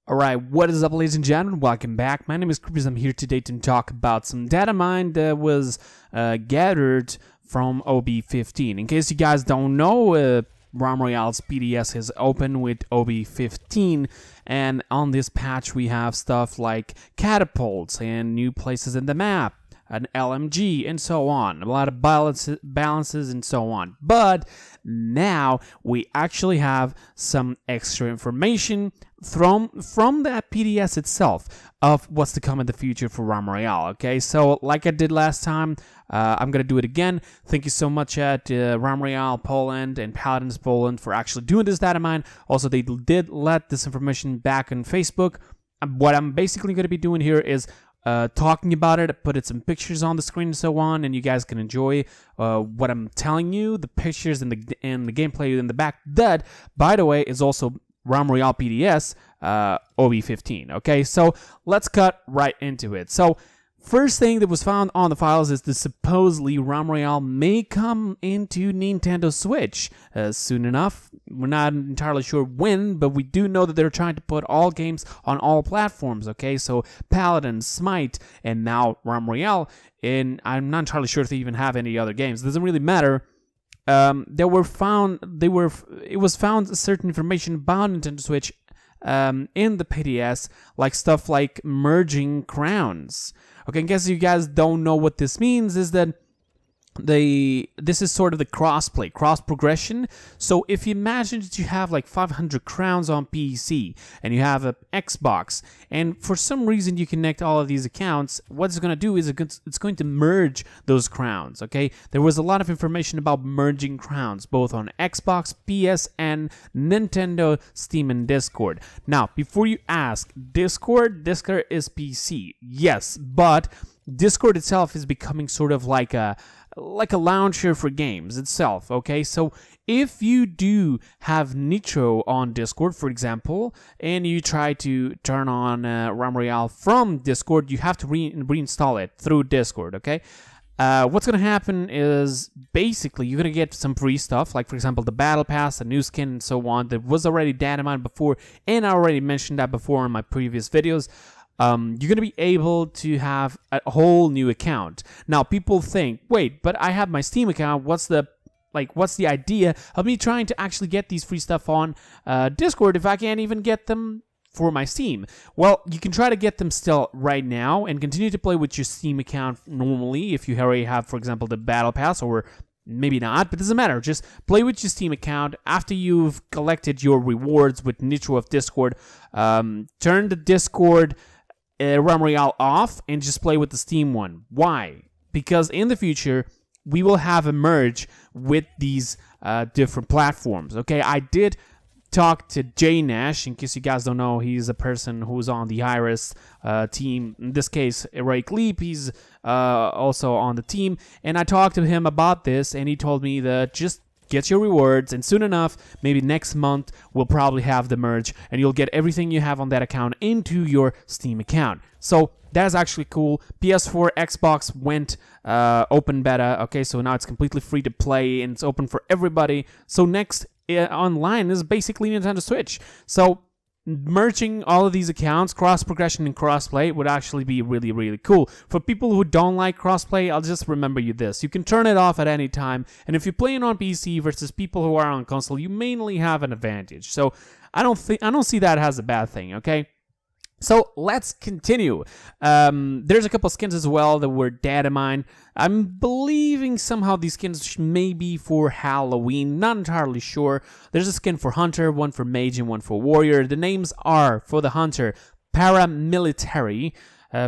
Alright, what is up, ladies and gentlemen? Welcome back. My name is Kreepers. I'm here today to talk about some data mine that was gathered from OB15. In case you guys don't know, Royale's PDS is open with OB15, and on this patch we have stuff like catapults and new places in the map, an LMG, and so on. A lot of balances and so on. But now we actually have some extra information from that PDS itself of what's to come in the future for Royale. Okay, so like I did last time, I'm gonna do it again. Thank you so much at Royale Poland and Paladins Poland for actually doing this data mine. Also, they did let this information back on Facebook. What I'm basically going to be doing here is talking about it, put some pictures on the screen and so on, and you guys can enjoy what I'm telling you, the pictures and the gameplay in the back. That, by the way, is also Royale PDS OB15. Okay, so let's cut right into it. So first thing that was found on the files is that supposedly Royale may come into Nintendo Switch soon enough. We're not entirely sure when, but we do know that they're trying to put all games on all platforms. Okay, so Paladin, Smite, and now Royale. And I'm not entirely sure if they even have any other games. It doesn't really matter. It was found certain information about Nintendo Switch in the PDS, like stuff like merging crowns. Okay, in case you guys don't know what this means, is that this is sort of the crossplay, cross progression. So if you imagine that you have like 500 crowns on PC and you have an Xbox, and for some reason you connect all of these accounts, what it's going to do is it's going to merge those crowns. Okay, there was a lot of information about merging crowns both on Xbox, PS, and Nintendo, Steam, and Discord. Now, before you ask, Discord is PC, yes, but Discord itself is becoming sort of like a launcher for games itself. Okay, so if you do have Nitro on Discord, for example, and you try to turn on Royale from Discord, you have to reinstall it through Discord. Okay, what's gonna happen is basically you're gonna get some free stuff, like for example the battle pass, the new skin, and so on. That was already data mined before, and I already mentioned that before in my previous videos. You're going to be able to have a whole new account. Now, people think, wait, but I have my Steam account. What's the idea of me trying to actually get these free stuff on Discord if I can't even get them for my Steam? Well, you can try to get them still right now and continue to play with your Steam account normally if you already have, for example, the Battle Pass, or maybe not, but it doesn't matter. Just play with your Steam account. After you've collected your rewards with Nitro of Discord, turn the Discord Royale off and just play with the Steam one. Why? Because in the future we will have a merge with these different platforms. Okay, I did talk to Jay Nash. In case you guys don't know, he's a person who's on the Iris team. In this case, Heroic Leap, he's also on the team, and I talked to him about this, and he told me that just get your rewards, and soon enough, maybe next month, we'll probably have the merge, and you'll get everything you have on that account into your Steam account. So that's actually cool. PS4, Xbox went open beta. Okay, so now it's completely free to play, and it's open for everybody. So next online is basically Nintendo Switch. So merging all of these accounts, cross progression and crossplay, would actually be really, really cool. For people who don't like crossplay, I'll just remember you this: you can turn it off at any time, and if you're playing on PC versus people who are on console, you mainly have an advantage. So I don't see that as a bad thing. Okay, so let's continue. There's a couple skins as well that were data mined. I'm believing somehow these skins may be for Halloween, not entirely sure. There's a skin for Hunter, one for Mage, and one for Warrior. The names are, for the Hunter, Paramilitary,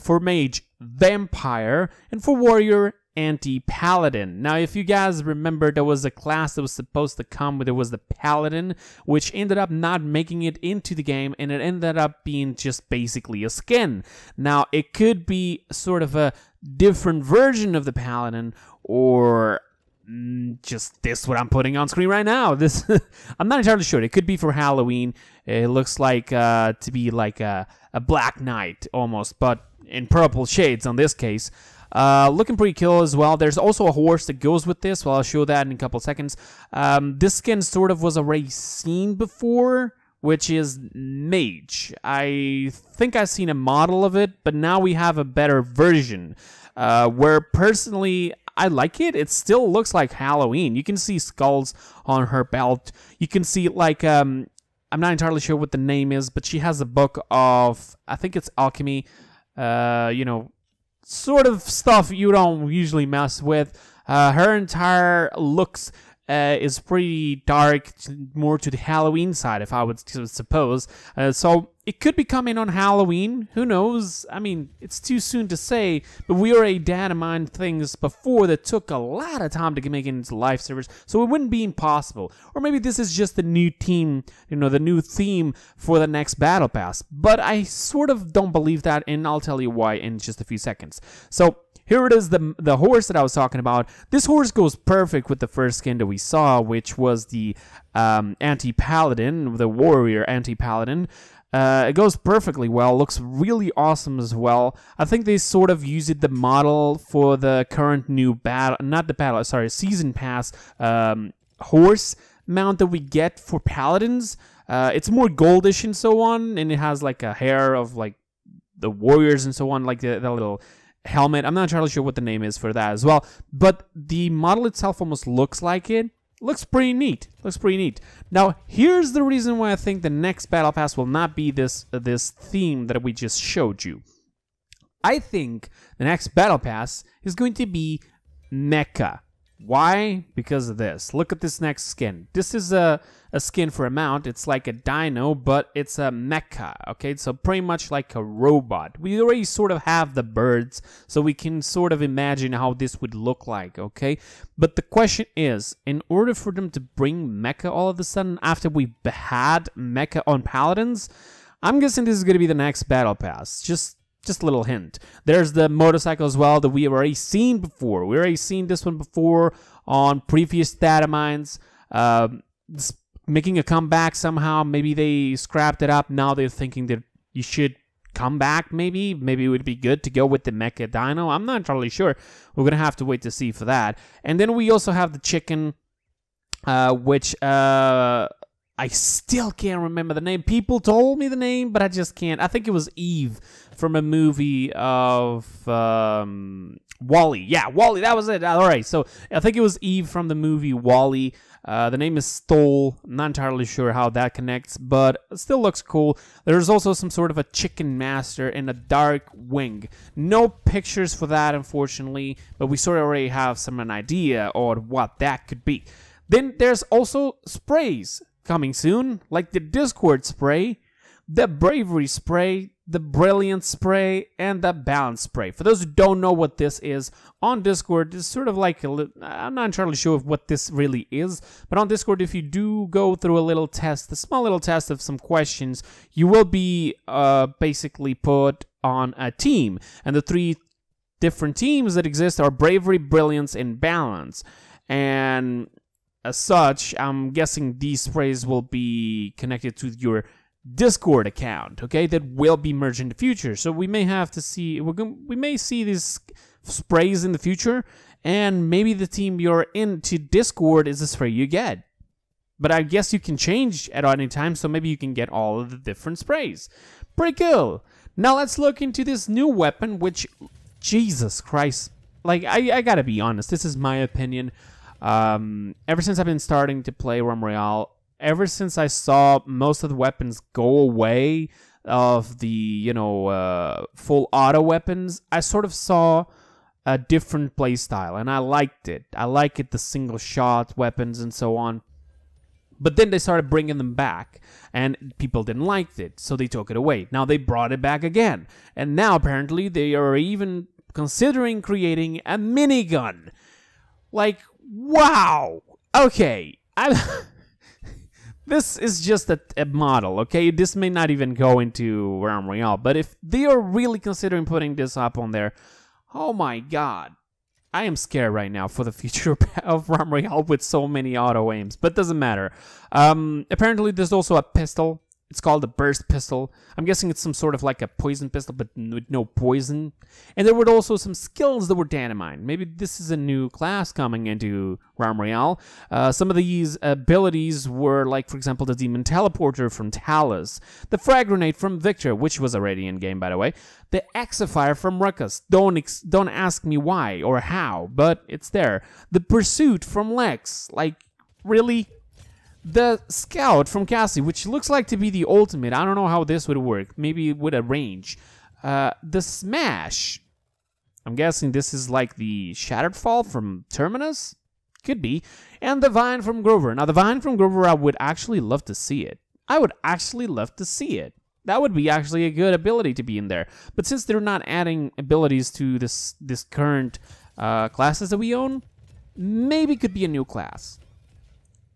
for Mage, Vampire, and for Warrior, Anti-Paladin. Now, if you guys remember, there was a class that was supposed to come, there was the Paladin, which ended up not making it into the game, and it ended up being just basically a skin. Now, it could be sort of a different version of the Paladin, or just this what I'm putting on screen right now. This I'm not entirely sure. It could be for Halloween. It looks like to be like a Black Knight almost, but in purple shades on this case. Looking pretty cool as well. There's also a horse that goes with this. Well, I'll show that in a couple seconds. This skin sort of was already seen before, which is Mage. I think I've seen a model of it, but now we have a better version, where personally I like it. It still looks like Halloween. You can see skulls on her belt. You can see like I'm not entirely sure what the name is, but she has a book of, I think it's alchemy, sort of stuff you don't usually mess with. Her entire looks is pretty dark, more to the Halloween side, if I would suppose. So it could be coming on Halloween. Who knows? I mean, it's too soon to say, but we already data mined things before that took a lot of time to make it into live servers, so it wouldn't be impossible. Or maybe this is just the new team, the new theme for the next Battle Pass. But I sort of don't believe that, and I'll tell you why in just a few seconds. So here it is, the horse that I was talking about. This horse goes perfect with the first skin that we saw, which was the anti-paladin, the warrior anti-paladin. It goes perfectly well, looks really awesome as well. I think they sort of used the model for the current new season pass horse mount that we get for paladins. It's more goldish and so on, and it has like a hair of like the warriors and so on, like the little helmet. I'm not entirely sure what the name is for that as well, but the model itself almost looks like it. Looks pretty neat. Now, here's the reason why I think the next Battle Pass will not be this theme that we just showed you. I think the next Battle Pass is going to be Mecha. Why? Because of this. Look at this next skin. This is a skin for a mount. It's like a dino, but it's a mecha, okay? So pretty much like a robot. We already sort of have the birds, so we can sort of imagine how this would look like, okay? But the question is, in order for them to bring mecha all of a sudden after we've had mecha on paladins, I'm guessing this is going to be the next Battle Pass. Just a little hint. There's the motorcycle as well that we have already seen before. We already seen this one before on previous data mines. Making a comeback somehow. Maybe they scrapped it up. Now they're thinking that you should come back maybe. Maybe it would be good to go with the Mecha Dino. I'm not entirely sure. We're going to have to wait to see for that. And then we also have the chicken, which I still can't remember the name. People told me the name, but I just can't. I think it was Eve from a movie of WALL-E. Yeah, WALL-E, that was it. All right, so I think it was Eve from the movie WALL-E. The name is Stoll. I'm not entirely sure how that connects, but it still looks cool. There's also some sort of a chicken master and a dark wing. No pictures for that, unfortunately, but we sort of already have an idea on what that could be. Then there's also sprays coming soon, like the Discord spray, the Bravery spray, the Brilliant spray, and the Balance spray. For those who don't know what this is, on Discord, it's sort of like I'm not entirely sure what this really is, but on Discord, if you do go through a small little test of some questions, you will be basically put on a team, and the 3 different teams that exist are Bravery, Brilliance, and Balance. And as such, I'm guessing these sprays will be connected to your Discord account, okay? That will be merged in the future. So we may have to see, we may see these sprays in the future, and maybe the team you're into Discord is the spray you get. But I guess you can change at any time, so maybe you can get all of the different sprays. Pretty cool. Now let's look into this new weapon, which, Jesus Christ, like, I gotta be honest, this is my opinion. Ever since I've been starting to play Royale, ever since I saw most of the weapons go away of the, full auto weapons, I sort of saw a different playstyle, and I liked it. I like it, the single shot weapons and so on. But then they started bringing them back, and people didn't like it, so they took it away. Now they brought it back again, and now apparently they are even considering creating a minigun. Like, wow! Okay, this is just a model, okay? This may not even go into Royale, but if they are really considering putting this up on there, oh my god. I am scared right now for the future of Royale with so many auto aims, but doesn't matter. Apparently there's also a pistol It's called the burst pistol. I'm guessing it's some sort of like a poison pistol, but with no poison. And there were also some skills that were dynamite. Maybe this is a new class coming into Royale. Some of these abilities were like, for example, the Demon Teleporter from Talus, the Frag Grenade from Victor, which was already in game, by the way, the Exifier from Ruckus. Don't ask me why or how, but it's there. The Pursuit from Lex. Like, really? The Scout from Cassie, which looks like to be the ultimate. I don't know how this would work. Maybe with a range. The Smash. I'm guessing this is like the Shattered Fall from Terminus? Could be. And the Vine from Grover. Now, the Vine from Grover, I would actually love to see it. I would actually love to see it. That would be actually a good ability to be in there. But since they're not adding abilities to this current classes that we own, maybe it could be a new class.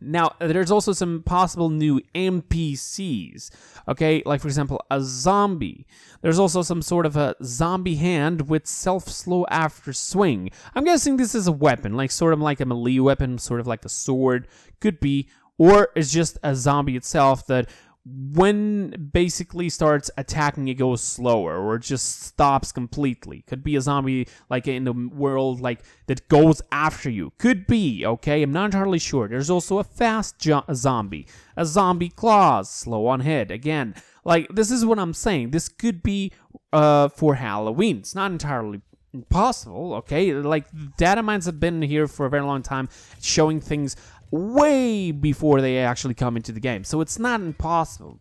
Now, there's also some possible new NPCs, okay? Like, for example, a zombie. There's also some sort of a zombie hand with self-slow after swing. I'm guessing this is a weapon, like sort of like a melee weapon, sort of like a sword. Could be. Or it's just a zombie itself that when basically starts attacking, it goes slower or it just stops completely. Could be a zombie like in the world like that goes after you. Could be, okay? I'm not entirely sure. There's also a fast zombie. A zombie claws, slow on hit. Again, like this is what I'm saying. This could be for Halloween. It's not entirely impossible, okay? Like data mines have been here for a very long time, showing things way before they actually come into the game, so it's not impossible.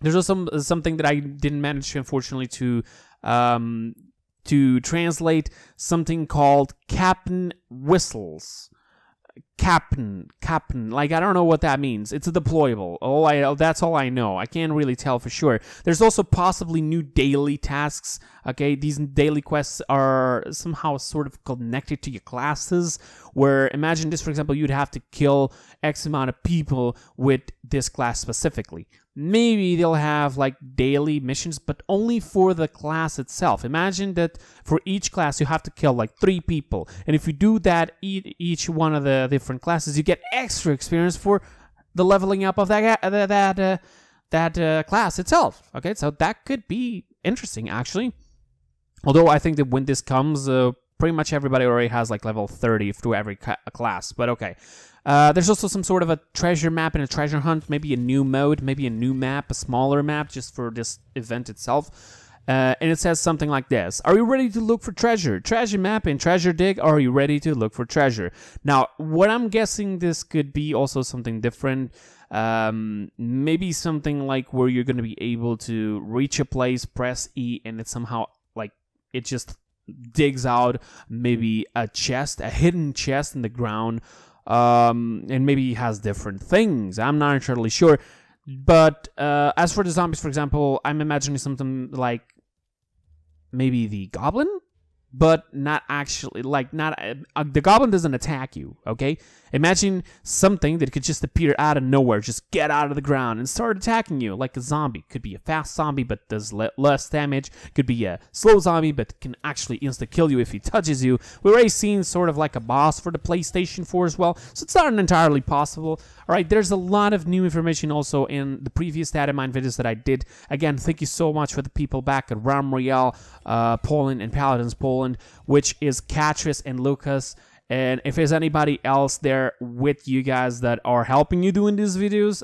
There's also something that I didn't manage, unfortunately, to translate, something called Captain Whistles. Captain, like I don't know what that means. It's a deployable. That's all I know. I can't really tell for sure. There's also possibly new daily tasks. Okay, these daily quests are somehow sort of connected to your classes. Where imagine this, for example, you'd have to kill X amount of people with this class specifically. Maybe they'll have like daily missions, but only for the class itself. Imagine that for each class you have to kill like 3 people, and if you do that each one of the different classes, you get extra experience for the leveling up of that class itself. Okay, so that could be interesting actually. Although I think that when this comes, pretty much everybody already has like level 30 through every class. But okay. There's also some sort of a treasure map and a treasure hunt, maybe a new mode, maybe a new map, a smaller map just for this event itself. And it says something like this. Are you ready to look for treasure? Treasure map and treasure dig. Are you ready to look for treasure? Now, what I'm guessing this could be also something different. Maybe something like where you're going to be able to reach a place, press E, and it somehow, like, it just digs out maybe a chest, a hidden chest in the ground. And maybe it has different things. I'm not entirely sure. But as for the zombies, for example, I'm imagining something like maybe the goblin, but not actually, like, not the goblin doesn't attack you, okay? Imagine something that could just appear out of nowhere, just get out of the ground and start attacking you, like a zombie. Could be a fast zombie, but does less damage. Could be a slow zombie, but can actually insta-kill you if he touches you. We've already seen sort of like a boss for the PlayStation 4 as well, so it's not entirely possible. Alright, there's a lot of new information also in the previous data mine videos that I did. Again, thank you so much for the people back at Royale, Poland, and Paladins Poland, which is Katris and Lucas. And if there's anybody else there with you guys that are helping you doing these videos,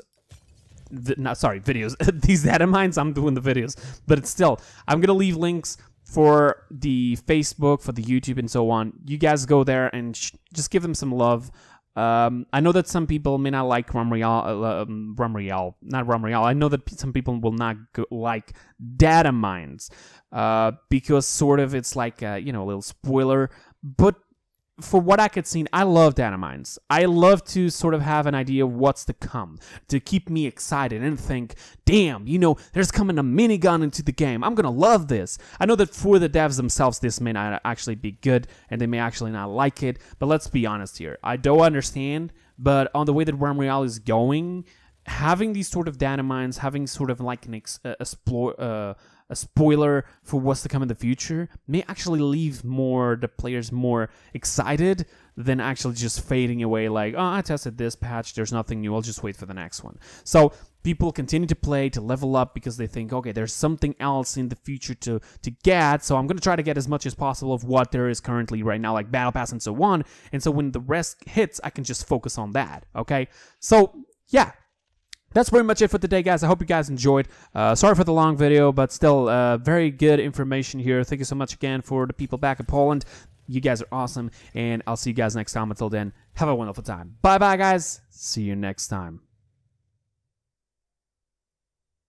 these data mines, I'm doing the videos, but it's still, I'm gonna leave links for the Facebook, for the YouTube, and so on. You guys go there and just give them some love. I know that some people may not like Royale. I know that some people will not like data mines, because sort of it's like a, a little spoiler, but for what I could see, I love data mines. I love to sort of have an idea of what's to come, to keep me excited and think, damn, there's coming a minigun into the game. I'm gonna love this. I know that for the devs themselves, this may not actually be good, and they may actually not like it, but let's be honest here. I don't understand, but on the way that Royale is going, having these sort of data mines, having sort of like a spoiler for what's to come in the future may actually leave the players more excited than actually just fading away like, oh, I tested this patch, there's nothing new, I'll just wait for the next one. So people continue to play, to level up, because they think, okay, there's something else in the future to get, so I'm going to try to get as much as possible of what there is currently right now, like Battle Pass and so on, and so when the rest hits, I can just focus on that, okay? So, yeah. That's pretty much it for today, guys. I hope you guys enjoyed. Sorry for the long video, but still very good information here. Thank you so much again for the people back in Poland. You guys are awesome, and I'll see you guys next time. Until then, have a wonderful time. Bye-bye, guys. See you next time.